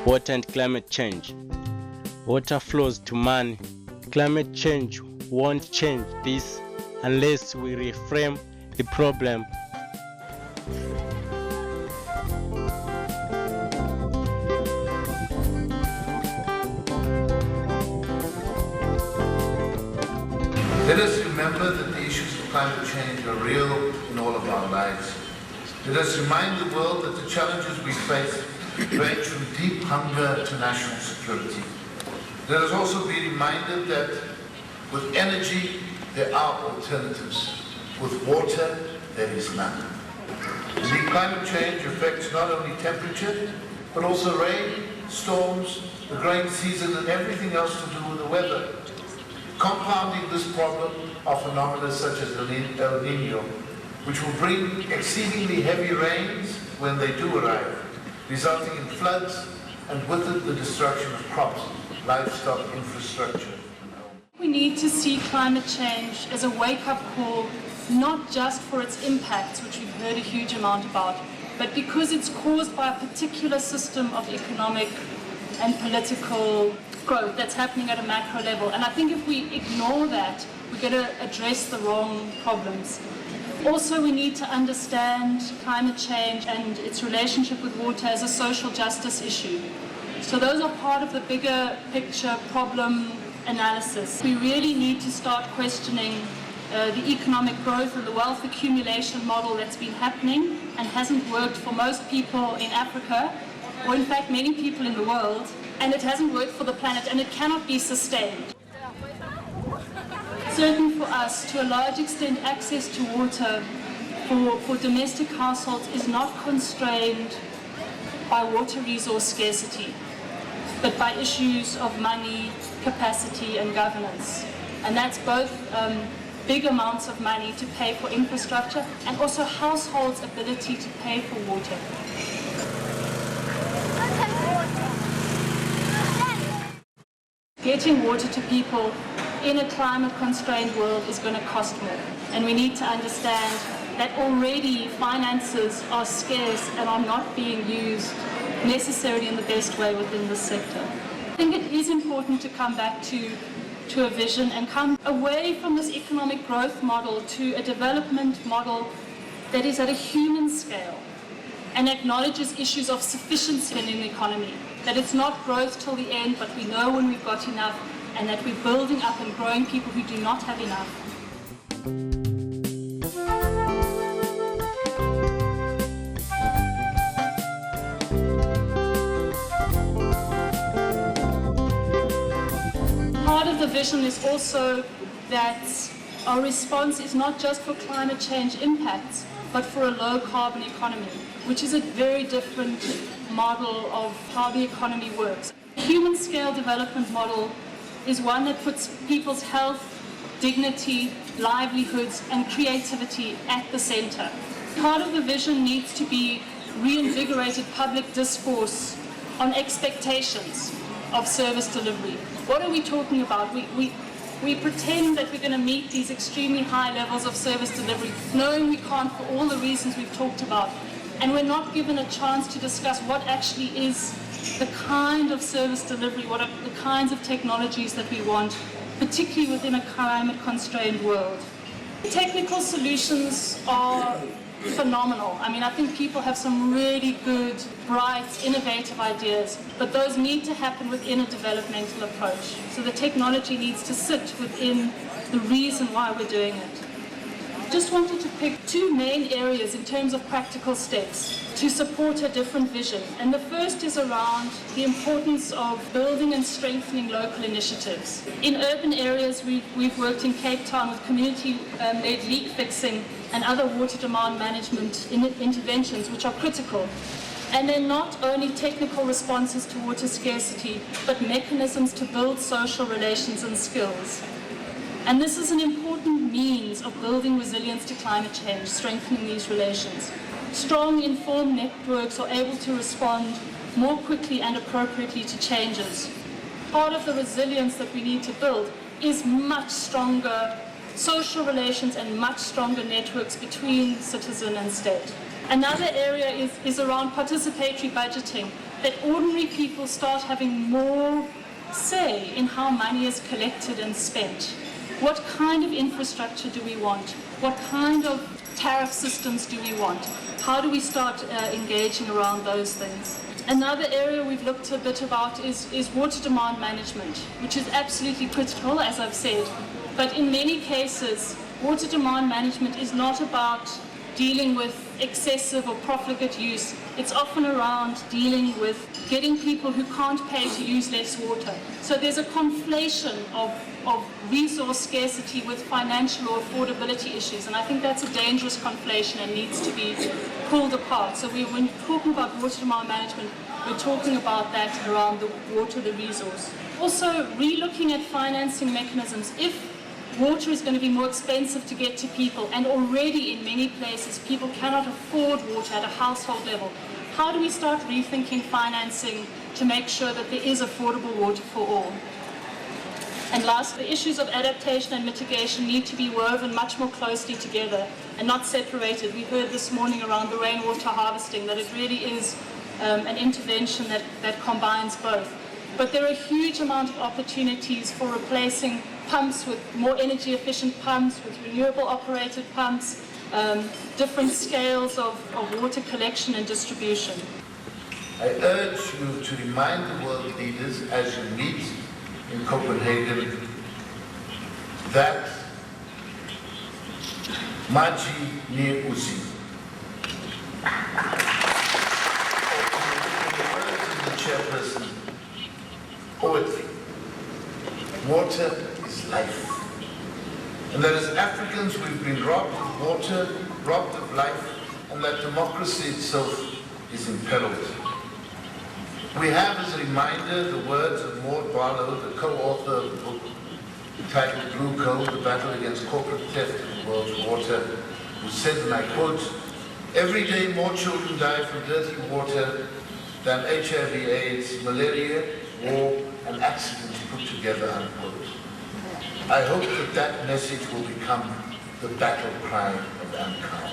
water and climate change. Water flows to money. Climate change won't change this unless we reframe the problem. Let us remember that the issues of climate change are real in all of our lives. Let us remind the world that the challenges we face range from deep hunger to national security. Let us also be reminded that with energy, there are alternatives. With water, there is none. Indeed, climate change affects not only temperature, but also rain, storms, the growing season, and everything else to do with the weather. Compounding this problem are phenomena such as El Niño, which will bring exceedingly heavy rains when they do arrive, resulting in floods and with it the destruction of crops, livestock, infrastructure. We need to see climate change as a wake-up call, not just for its impacts, which we've heard a huge amount about, but because it's caused by a particular system of economic and political growth that's happening at a macro level. And I think if we ignore that, we're going to address the wrong problems. Also, we need to understand climate change and its relationship with water as a social justice issue. So those are part of the bigger picture problem analysis. We really need to start questioning the economic growth and the wealth accumulation model that's been happening and hasn't worked for most people in Africa, or in fact many people in the world, and it hasn't worked for the planet, and it cannot be sustained. Certainly for us, to a large extent, access to water for domestic households is not constrained by water resource scarcity, but by issues of money, capacity, and governance. And that's both big amounts of money to pay for infrastructure and also households' ability to pay for water. Getting water to people in a climate-constrained world is going to cost more. And we need to understand that already finances are scarce and are not being used necessarily in the best way within this sector. I think it is important to come back to a vision and come away from this economic growth model to a development model that is at a human scale and acknowledges issues of sufficiency in an economy. That it's not growth till the end, but we know when we've got enough, and that we're building up and growing people who do not have enough. Part of the vision is also that our response is not just for climate change impacts, but for a low carbon economy, which is a very different model of how the economy works. The human scale development model is one that puts people's health, dignity, livelihoods, and creativity at the center. Part of the vision needs to be reinvigorated public discourse on expectations of service delivery. What are we talking about? We pretend that we're going to meet these extremely high levels of service delivery, knowing we can't for all the reasons we've talked about. And we're not given a chance to discuss what actually is the kind of service delivery, what are the kinds of technologies that we want, particularly within a climate-constrained world. Technical solutions are phenomenal. I mean, I think people have some really good, bright, innovative ideas, but those need to happen within a developmental approach. So the technology needs to sit within the reason why we're doing it. Just wanted to pick two main areas in terms of practical steps to support a different vision. And the first is around the importance of building and strengthening local initiatives. In urban areas, we've worked in Cape Town with community-led leak fixing and other water demand management interventions, which are critical. And they're not only technical responses to water scarcity, but mechanisms to build social relations and skills. And this is an important means of building resilience to climate change, strengthening these relations. Strong, informed networks are able to respond more quickly and appropriately to changes. Part of the resilience that we need to build is much stronger social relations and much stronger networks between citizen and state. Another area is around participatory budgeting, that ordinary people start having more say in how money is collected and spent. What kind of infrastructure do we want? What kind of tariff systems do we want? How do we start engaging around those things? Another area we've looked a bit about is water demand management, which is absolutely critical, as I've said. But in many cases, water demand management is not about dealing with excessive or profligate use. It's often around dealing with getting people who can't pay to use less water. So there's a conflation of resource scarcity with financial or affordability issues, and I think that's a dangerous conflation and needs to be pulled apart. So when we're talking about water demand management, we're talking about that around the water, the resource. Also, re-looking at financing mechanisms. If water is going to be more expensive to get to people, and already in many places people cannot afford water at a household level, how do we start rethinking financing to make sure that there is affordable water for all? And last, the issues of adaptation and mitigation need to be woven much more closely together and not separated. We heard this morning around the rainwater harvesting that it really is an intervention that combines both. But there are a huge amount of opportunities for replacing pumps with more energy efficient pumps, with renewable operated pumps, different scales of water collection and distribution. I urge you to remind the world leaders as you meet in Copenhagen that Maji ni usi. The chairperson, poetry. Water is life. And that as Africans we've been robbed of water, robbed of life, and that democracy itself is imperiled. We have as a reminder the words of Maud Barlow, the co-author of the book titled Blue Code, The Battle Against Corporate Theft in the World's Water, who said, and I quote, "Every day more children die from dirty water than HIV, AIDS, malaria, war, and accidents put together," unquote. I hope that that message will become the battle cry of Ankara.